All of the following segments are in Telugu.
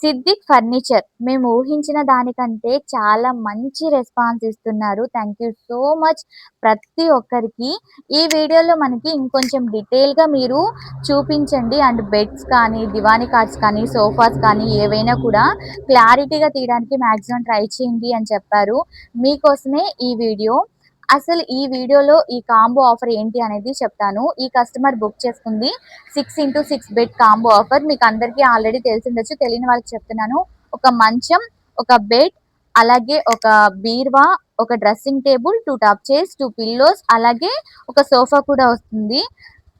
సిద్దిక్ ఫర్నిచర్. మేము ఊహించిన దానికంటే చాలా మంచి రెస్పాన్స్ ఇస్తున్నారు. థాంక్ యూ సో మచ్ ప్రతి ఒక్కరికి. ఈ వీడియోలో మనకి ఇంకొంచెం డీటెయిల్‌గా మీరు చూపించండి అండ్ బెడ్స్ కానీ, దివానీ కాట్స్ కానీ, సోఫాస్ కానీ ఏవైనా కూడా క్లారిటీగా తీయడానికి మాక్సిమం ట్రై చేయండి అని చెప్పారు. మీకోసమే ఈ వీడియో. అసలు ఈ వీడియోలో ఈ కాంబో ఆఫర్ ఏంటి అనేది చెప్తాను. ఈ కస్టమర్ బుక్ చేసుకుంది 6x6 బెడ్ కాంబో ఆఫర్. మీకు అందరికీ ఆల్రెడీ తెలిసుండొచ్చు. తెలియని వాళ్ళకి చెప్తున్నాను. ఒక మంచం, ఒక బెడ్, అలాగే ఒక బీరువా, ఒక dressing table, 2 top chairs, 2 pillows, అలాగే ఒక సోఫా కూడా వస్తుంది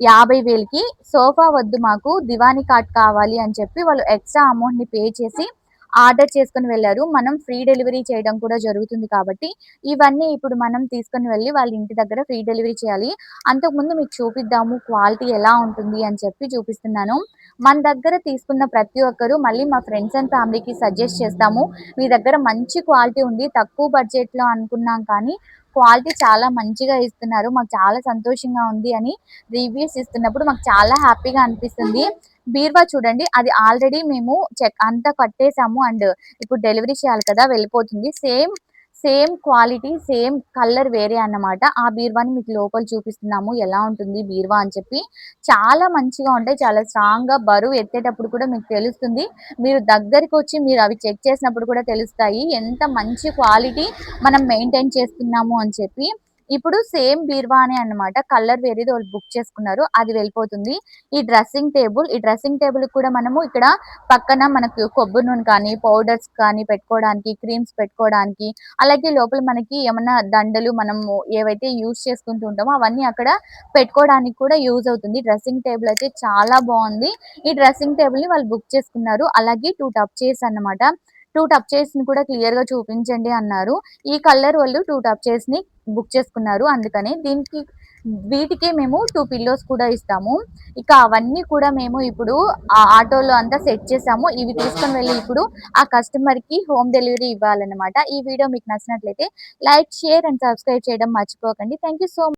50,000కి. సోఫా వద్దు మాకు దివానీ కాట్ కావాలి అని చెప్పి వాళ్ళు ఎక్స్ట్రా అమౌంట్‌ని పే చేసి ఆర్డర్ చేసుకొని వెళ్లారు. మనం ఫ్రీ డెలివరీ చేయడం కూడా జరుగుతుంది కాబట్టి ఇవన్నీ ఇప్పుడు మనం తీసుకొని వెళ్లి వాళ్ళ ఇంటి దగ్గర ఫ్రీ డెలివరీ చేయాలి. అంతకుముందు మీకు చూపిద్దాము క్వాలిటీ ఎలా ఉంటుంది అని చెప్పి చూపిస్తున్నాను. మన దగ్గర తీసుకున్న ప్రతి ఒక్కరు మళ్ళీ మా ఫ్రెండ్స్ అండ్ ఫ్యామిలీకి సజెస్ట్ చేస్తాము. మీ దగ్గర మంచి క్వాలిటీ ఉంది. తక్కువ బడ్జెట్‌లో అనుకున్నాం కానీ క్వాలిటీ చాలా మంచిగా ఇస్తున్నారు. మాకు చాలా సంతోషంగా ఉంది అని రివ్యూస్ ఇస్తున్నప్పుడు మాకు చాలా హ్యాపీగా అనిపిస్తుంది. బీరువా చూడండి, అది ఆల్రెడీ మేము చెక్ అంతా కట్టేసాము అండ్ ఇప్పుడు డెలివరీ చేయాలి కదా! వెళ్ళిపోతుంది. సేమ్ క్వాలిటీ, సేమ్ కలర్ వేరే అన్నమాట. ఆ బీరువాని మీకు లోపల చూపిస్తున్నాము. ఎలా ఉంటుంది బీరువా అని చెప్పి. చాలా మంచిగా ఉంటాయి. చాలా స్ట్రాంగ్‌గా బరువు ఎత్తేటప్పుడు కూడా మీకు తెలుస్తుంది. మీరు దగ్గరికొచ్చి మీరు అవి చెక్ చేసినప్పుడు కూడా తెలుస్తాయి. ఎంత మంచి క్వాలిటీ మనం మెయింటైన్ చేస్తున్నాము అని చెప్పి. ఇప్పుడు సేమ్ బీరువానే అన్నమాట. కలర్ వేరేది వాళ్ళు బుక్ చేసుకున్నారు. అది వెళ్ళిపోతుంది. ఈ డ్రెస్సింగ్ టేబుల్ కూడా మనము ఇక్కడ పక్కన మనకు కొబ్బరి నూనె కానీ, పౌడర్స్ కానీ పెట్టుకోవడానికి, క్రీమ్స్ పెట్టుకోవడానికి, అలాగే లోపల మనకి ఏమన్నా దండలు మనము ఏవైతే యూజ్ చేసుకుంటూ ఉంటామో అవన్నీ అక్కడ పెట్టుకోవడానికి కూడా యూజ్ అవుతుంది. డ్రెస్సింగ్ టేబుల్ అయితే చాలా బావుంది. ఈ డ్రెస్సింగ్ టేబుల్‌ని వాళ్ళు బుక్ చేసుకున్నారు. అలాగే 2 టప్ చైర్స్ అన్నమాట. 2 టప్ చైర్స్‌ని కూడా క్లియర్‌గా చూపించండి అన్నారు. ఈ కలర్ వాళ్ళు 2 టప్ చైర్స్‌ని బుక్ చేసుకున్నారు. అందుకని వీటికే మేము 2 పిల్లోస్ కూడా ఇస్తాము. ఇక అవన్నీ కూడా మేము ఇప్పుడు ఆ ఆటోలో అంతా సెట్ చేసాము. ఇవి తీసుకొని వెళ్లి ఇప్పుడు ఆ కస్టమర్‌కి హోమ్ డెలివరీ ఇవ్వాలన్నమాట. ఈ వీడియో మీకు నచ్చినట్లయితే లైక్, షేర్ అండ్ సబ్స్క్రైబ్ చేయడం మర్చిపోకండి. Thank you so